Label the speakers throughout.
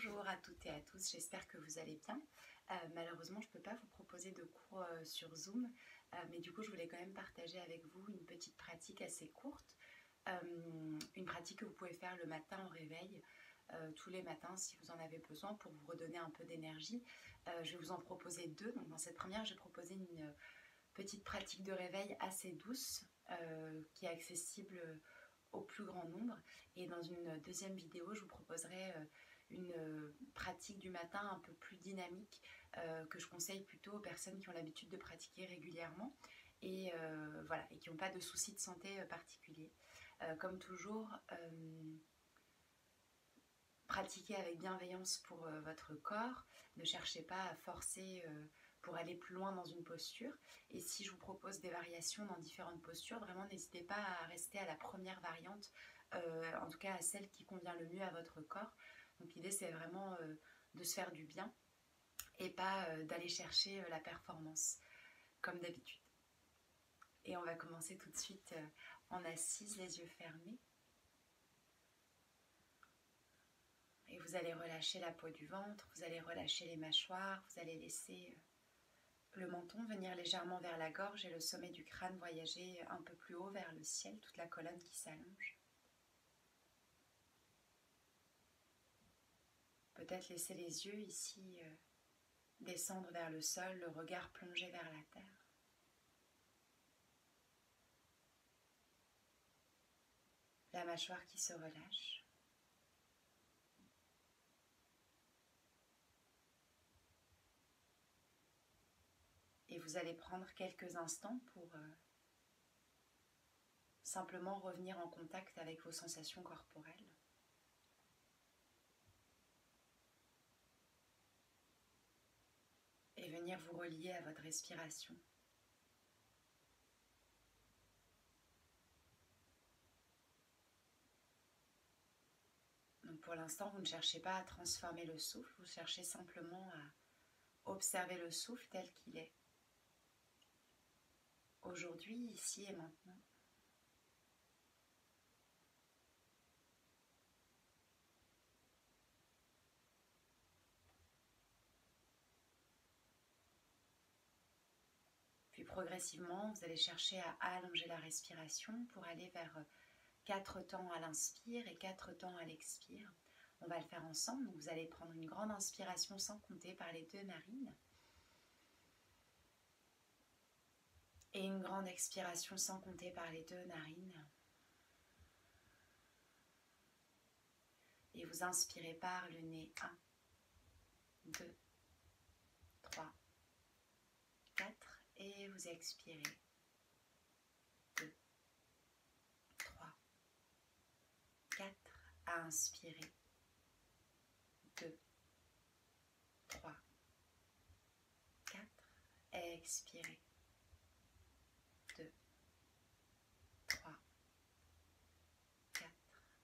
Speaker 1: Bonjour à toutes et à tous, j'espère que vous allez bien. Malheureusement, je ne peux pas vous proposer de cours sur Zoom, mais du coup, je voulais quand même partager avec vous une petite pratique assez courte, une pratique que vous pouvez faire le matin au réveil, tous les matins si vous en avez besoin pour vous redonner un peu d'énergie. Je vais vous en proposer deux. Donc, dans cette première, j'ai proposé une petite pratique de réveil assez douce qui est accessible au plus grand nombre. Et dans une deuxième vidéo, je vous proposerai une pratique du matin un peu plus dynamique que je conseille plutôt aux personnes qui ont l'habitude de pratiquer régulièrement et, voilà, et qui n'ont pas de soucis de santé particuliers. Comme toujours, pratiquez avec bienveillance pour votre corps, ne cherchez pas à forcer pour aller plus loin dans une posture. Et si je vous propose des variations dans différentes postures, vraiment n'hésitez pas à rester à la première variante, en tout cas à celle qui convient le mieux à votre corps. Donc l'idée c'est vraiment de se faire du bien et pas d'aller chercher la performance, comme d'habitude. Et on va commencer tout de suite en assise, les yeux fermés. Et vous allez relâcher la peau du ventre, vous allez relâcher les mâchoires, vous allez laisser le menton venir légèrement vers la gorge et le sommet du crâne voyager un peu plus haut vers le ciel, toute la colonne qui s'allonge. Peut-être laisser les yeux ici descendre vers le sol, le regard plongé vers la terre. La mâchoire qui se relâche. Et vous allez prendre quelques instants pour simplement revenir en contact avec vos sensations corporelles. Et venir vous relier à votre respiration. Donc pour l'instant, vous ne cherchez pas à transformer le souffle, vous cherchez simplement à observer le souffle tel qu'il est. Aujourd'hui, ici et maintenant. Puis progressivement, vous allez chercher à allonger la respiration pour aller vers 4 temps à l'inspire et 4 temps à l'expire. On va le faire ensemble, donc vous allez prendre une grande inspiration sans compter par les deux narines. Et une grande expiration sans compter par les deux narines. Et vous inspirez par le nez. 1, 2, 3, 4. Et vous expirez. 2, 3, 4. À inspirer. 2, 3, 4. Expirez. 2, 3, 4.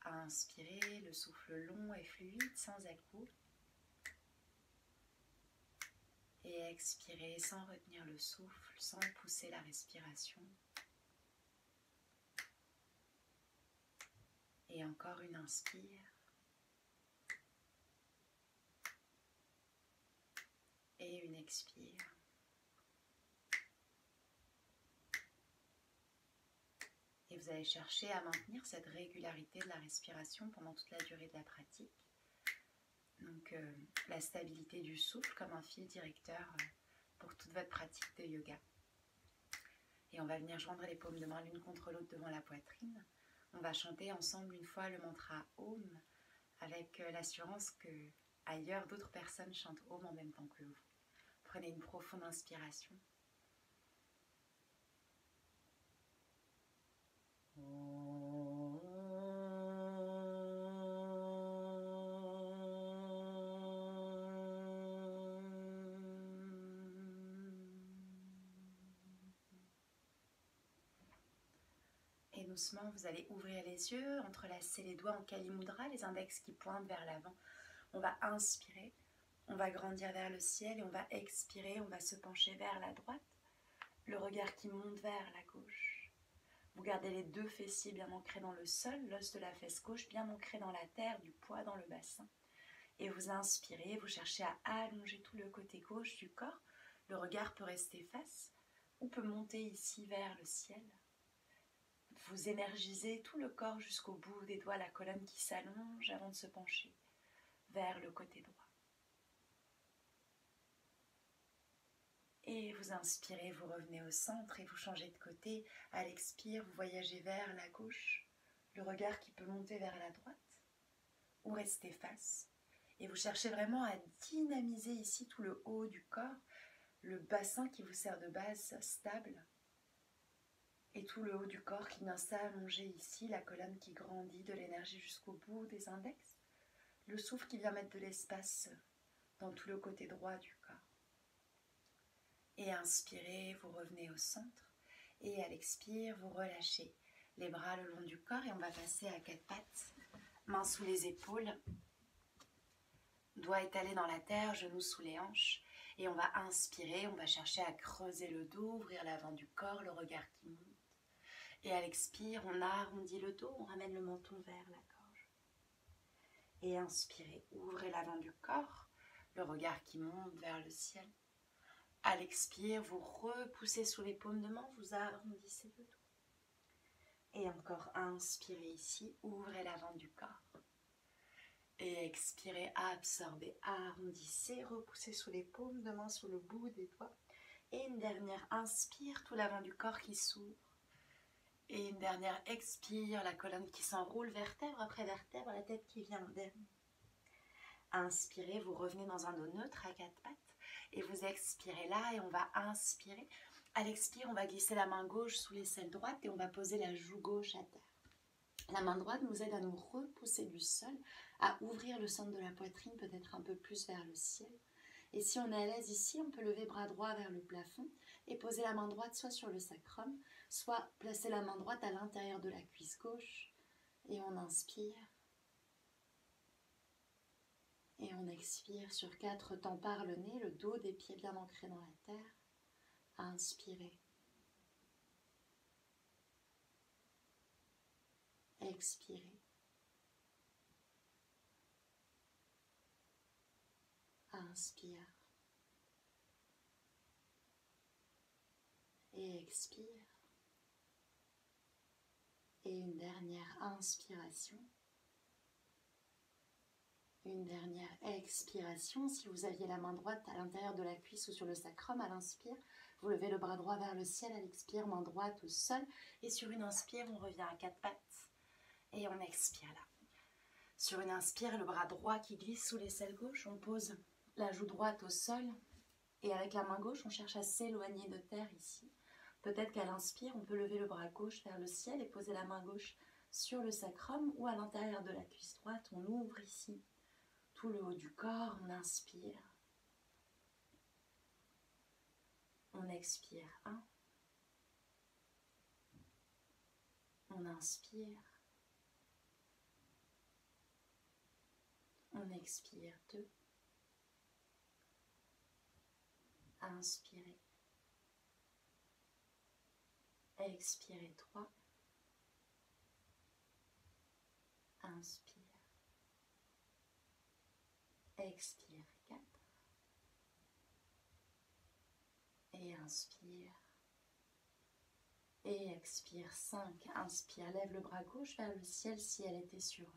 Speaker 1: À inspirer, le souffle long et fluide, sans à-coups. Et expirez sans retenir le souffle, sans pousser la respiration. Et encore une inspire. Et une expire. Et vous allez chercher à maintenir cette régularité de la respiration pendant toute la durée de la pratique. Donc la stabilité du souffle comme un fil directeur pour toute votre pratique de yoga. Et on va venir joindre les paumes de main l'une contre l'autre devant la poitrine. On va chanter ensemble une fois le mantra Om avec l'assurance que ailleurs d'autres personnes chantent Om en même temps que vous. Prenez une profonde inspiration. Et doucement, vous allez ouvrir les yeux, entrelacer les doigts en Kali Mudra, les index qui pointent vers l'avant. On va inspirer, on va grandir vers le ciel et on va expirer, on va se pencher vers la droite, le regard qui monte vers la gauche. Vous gardez les deux fessiers bien ancrés dans le sol, l'os de la fesse gauche bien ancré dans la terre, du poids dans le bassin. Et vous inspirez, vous cherchez à allonger tout le côté gauche du corps. Le regard peut rester face ou peut monter ici vers le ciel. Vous énergisez tout le corps jusqu'au bout des doigts, la colonne qui s'allonge avant de se pencher vers le côté droit. Et vous inspirez, vous revenez au centre et vous changez de côté. À l'expire, vous voyagez vers la gauche, le regard qui peut monter vers la droite ou rester face. Et vous cherchez vraiment à dynamiser ici tout le haut du corps, le bassin qui vous sert de base stable et tout le haut du corps qui vient s'allonger ici, la colonne qui grandit, de l'énergie jusqu'au bout des index, le souffle qui vient mettre de l'espace dans tout le côté droit du corps. Et inspirez, vous revenez au centre et à l'expire, vous relâchez les bras le long du corps et on va passer à 4 pattes, mains sous les épaules, doigts étalés dans la terre, genoux sous les hanches. Et on va inspirer, on va chercher à creuser le dos, ouvrir l'avant du corps, le regard qui monte. Et à l'expire, on arrondit le dos, on ramène le menton vers la gorge. Et inspirez, ouvrez l'avant du corps, le regard qui monte vers le ciel. À l'expire, vous repoussez sous les paumes de main, vous arrondissez le dos. Et encore inspirez ici, ouvrez l'avant du corps. Et expirez, absorbez, arrondissez, repoussez sous les paumes de main, sous le bout des doigts. Et une dernière inspire, tout l'avant du corps qui s'ouvre. Et une dernière expire, la colonne qui s'enroule, vertèbre après vertèbre, la tête qui vient en dernier. Inspirez, vous revenez dans un dos neutre à 4 pattes. Et vous expirez là et on va inspirer. À l'expire, on va glisser la main gauche sous l'aisselle droite et on va poser la joue gauche à terre. La main droite nous aide à nous repousser du sol, à ouvrir le centre de la poitrine peut-être un peu plus vers le ciel. Et si on est à l'aise ici, on peut lever bras droit vers le plafond et poser la main droite soit sur le sacrum, soit placer la main droite à l'intérieur de la cuisse gauche. Et on inspire. Et on expire sur 4 temps par le nez, le dos des pieds bien ancrés dans la terre. Inspirez. Expirez. Inspire. Et expire. Et une dernière inspiration. Une dernière expiration. Si vous aviez la main droite à l'intérieur de la cuisse ou sur le sacrum, à l'inspire, vous levez le bras droit vers le ciel, à l'expire, main droite au sol. Et sur une inspire, on revient à 4 pattes. Et on expire là. Sur une inspire, le bras droit qui glisse sous l'aisselle gauche, on pose la joue droite au sol. Et avec la main gauche, on cherche à s'éloigner de terre ici. Peut-être qu'à l'inspire, on peut lever le bras gauche vers le ciel et poser la main gauche sur le sacrum ou à l'intérieur de la cuisse droite. On ouvre ici tout le haut du corps, on inspire. On expire 1. On inspire. On expire 2. Inspirez. Expirez 3. Inspire. Expire 4. Et inspire. Et expire 5. Inspire, lève le bras gauche vers le ciel si elle était sur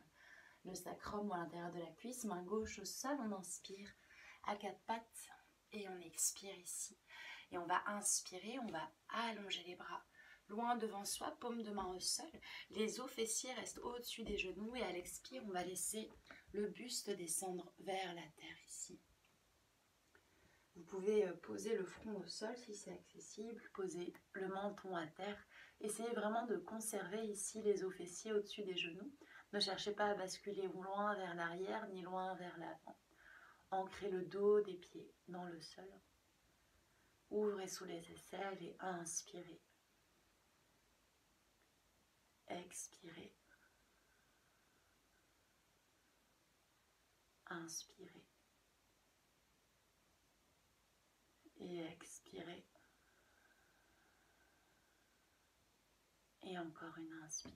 Speaker 1: le sacrum ou à l'intérieur de la cuisse. Main gauche au sol, on inspire à 4 pattes et on expire ici. Et on va inspirer, on va allonger les bras loin devant soi, paume de main au sol. Les os fessiers restent au-dessus des genoux et à l'expire, on va laisser le buste descendre vers la terre ici. Vous pouvez poser le front au sol si c'est accessible, poser le menton à terre. Essayez vraiment de conserver ici les os fessiers au-dessus des genoux. Ne cherchez pas à basculer loin vers l'arrière ni loin vers l'avant. Ancrez le dos des pieds dans le sol. Ouvrez sous les aisselles et inspirez. Expirez. Inspirez. Et expirez. Et encore une inspire.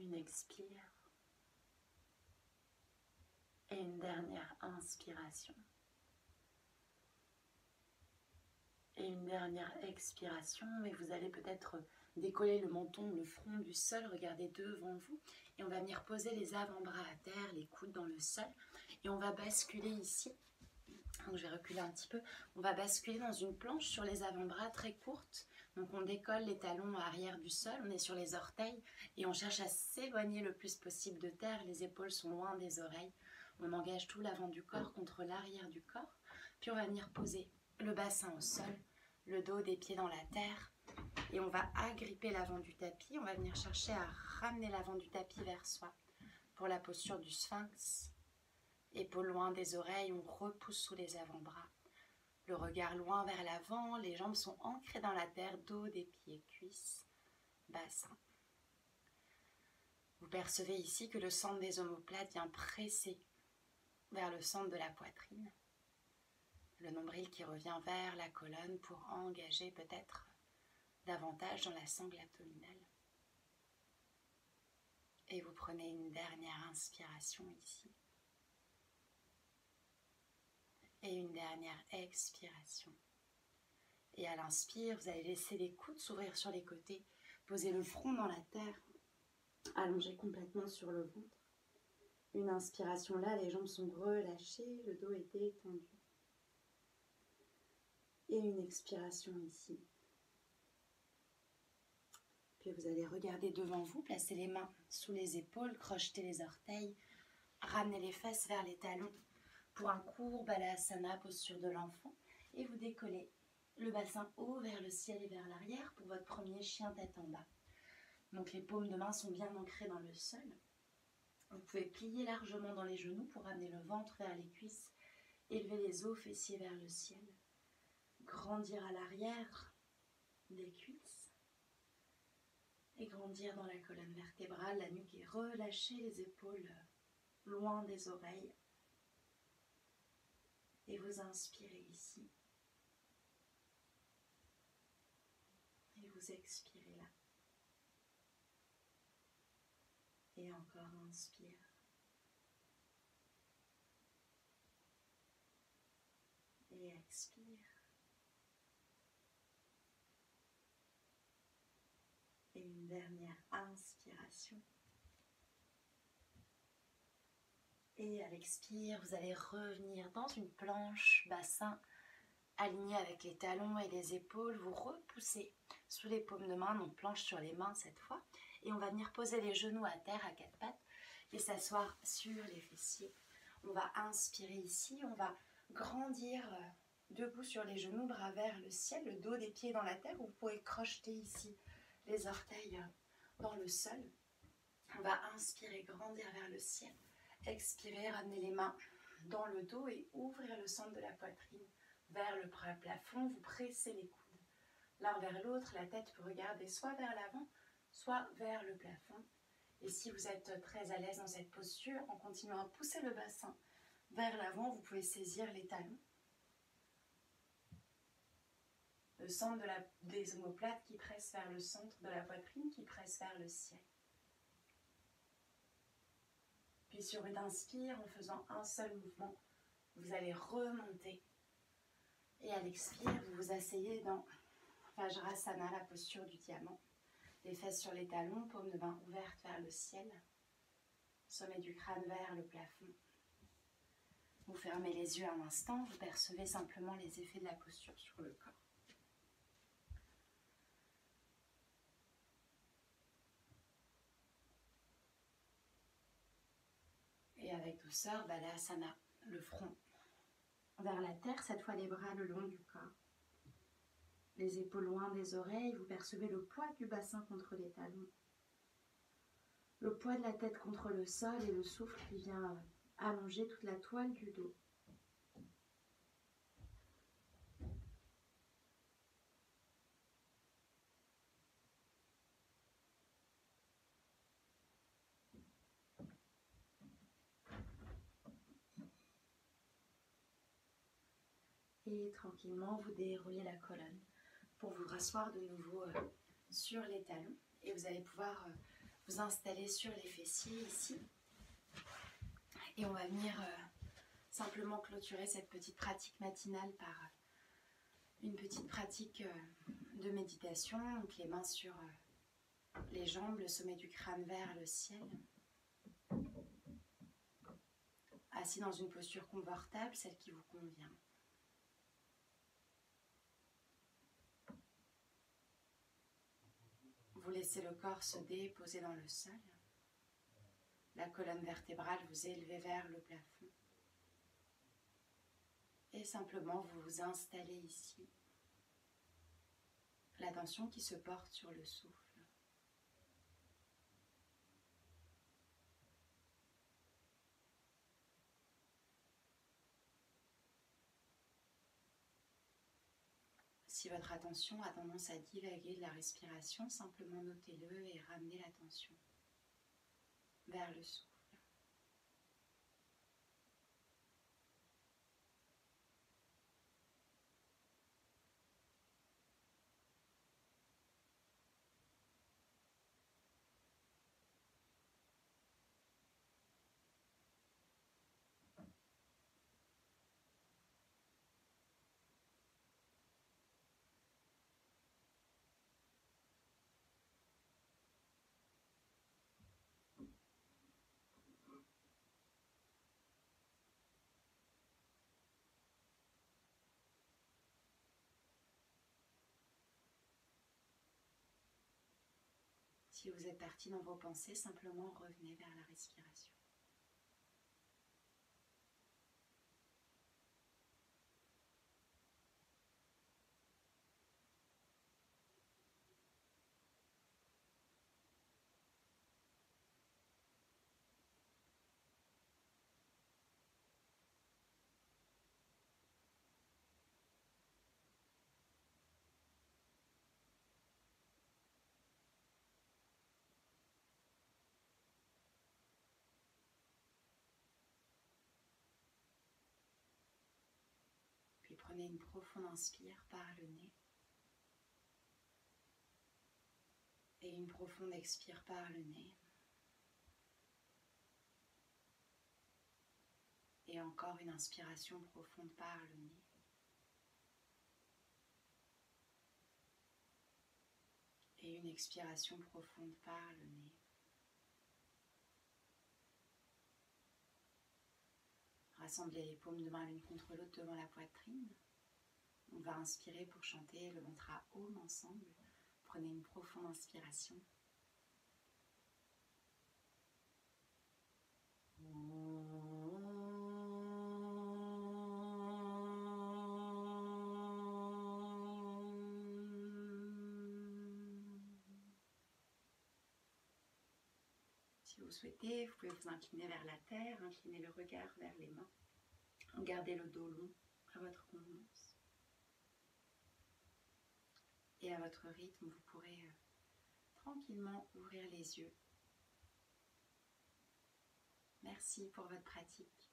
Speaker 1: Une expire. Et une dernière inspiration. Et une dernière expiration, mais vous allez peut-être décoller le menton, le front du sol, regardez devant vous. Et on va venir poser les avant-bras à terre, les coudes dans le sol. Et on va basculer ici. Donc je vais reculer un petit peu. On va basculer dans une planche sur les avant-bras très courte. Donc on décolle les talons à l'arrière du sol, on est sur les orteils et on cherche à s'éloigner le plus possible de terre. Les épaules sont loin des oreilles. On engage tout l'avant du corps contre l'arrière du corps. Puis on va venir poser le bassin au sol, le dos des pieds dans la terre. Et on va agripper l'avant du tapis. On va venir chercher à ramener l'avant du tapis vers soi. Pour la posture du sphinx. Épaules loin des oreilles, on repousse sous les avant-bras. Le regard loin vers l'avant, les jambes sont ancrées dans la terre, dos des pieds, cuisses, bassin. Vous percevez ici que le centre des omoplates vient presser vers le centre de la poitrine. Le nombril qui revient vers la colonne pour engager peut-être davantage dans la sangle abdominale. Et vous prenez une dernière inspiration ici. Et une dernière expiration. Et à l'inspire, vous allez laisser les coudes s'ouvrir sur les côtés, poser le front dans la terre, allonger complètement sur le ventre. Une inspiration là, les jambes sont relâchées, le dos est détendu. Et une expiration ici. Puis vous allez regarder devant vous, placer les mains sous les épaules, crocheter les orteils, ramener les fesses vers les talons pour un court balasana, posture de l'enfant. Et vous décollez le bassin haut vers le ciel et vers l'arrière pour votre premier chien tête en bas. Donc les paumes de main sont bien ancrées dans le sol. Vous pouvez plier largement dans les genoux pour amener le ventre vers les cuisses, élever les os fessiers vers le ciel, grandir à l'arrière des cuisses et grandir dans la colonne vertébrale, la nuque est relâchée, les épaules loin des oreilles. Et vous inspirez ici. Et vous expirez là. Et encore inspire. Et expire. Et une dernière inspiration. Et à l'expire, vous allez revenir dans une planche, bassin aligné avec les talons et les épaules. Vous repoussez sous les paumes de main, donc planche sur les mains cette fois. Et on va venir poser les genoux à terre à quatre pattes et s'asseoir sur les fessiers. On va inspirer ici, on va grandir debout sur les genoux, bras vers le ciel, le dos des pieds dans la terre. Vous pouvez crocheter ici les orteils dans le sol. On va inspirer, grandir vers le ciel. Expirer, ramener les mains dans le dos et ouvrir le centre de la poitrine vers le plafond. Vous pressez les coudes l'un vers l'autre. La tête peut regarder soit vers l'avant, soit vers le plafond. Et si vous êtes très à l'aise dans cette posture, en continuant à pousser le bassin vers l'avant, vous pouvez saisir les talons. Le centre des omoplates qui presse vers le centre de la poitrine, qui presse vers le ciel. Puis sur une inspire, en faisant un seul mouvement, vous allez remonter. Et à l'expire, vous vous asseyez dans Vajrasana, la posture du diamant. Les fesses sur les talons, paumes de main ouvertes vers le ciel. Sommet du crâne vers le plafond. Vous fermez les yeux un instant, vous percevez simplement les effets de la posture sur le corps. Et avec douceur, Balasana, le front vers la terre, cette fois les bras le long du corps. Les épaules loin des oreilles, vous percevez le poids du bassin contre les talons. Le poids de la tête contre le sol et le souffle qui vient allonger toute la toile du dos. Et tranquillement, vous déroulez la colonne pour vous rasseoir de nouveau sur les talons. Et vous allez pouvoir vous installer sur les fessiers ici. Et on va venir simplement clôturer cette petite pratique matinale par une petite pratique de méditation. Donc les mains sur les jambes, le sommet du crâne vers le ciel. Assis dans une posture confortable, celle qui vous convient. Vous laissez le corps se déposer dans le sol. La colonne vertébrale vous élevez vers le plafond. Et simplement vous vous installez ici. L'attention qui se porte sur le souffle. Si votre attention a tendance à divaguer de la respiration, simplement notez-le et ramenez l'attention vers le souffle. Si vous êtes parti dans vos pensées, simplement revenez vers la respiration. Puis prenez une profonde inspire par le nez. Et une profonde expire par le nez. Et encore une inspiration profonde par le nez. Et une expiration profonde par le nez. Rassemblez les paumes de main l'une contre l'autre devant la poitrine. On va inspirer pour chanter le mantra Om ensemble. Prenez une profonde inspiration. Si vous souhaitez, vous pouvez vous incliner vers la terre, incliner le regard vers les mains. Gardez le dos long à votre convenance. Et à votre rythme, vous pourrez tranquillement ouvrir les yeux. Merci pour votre pratique.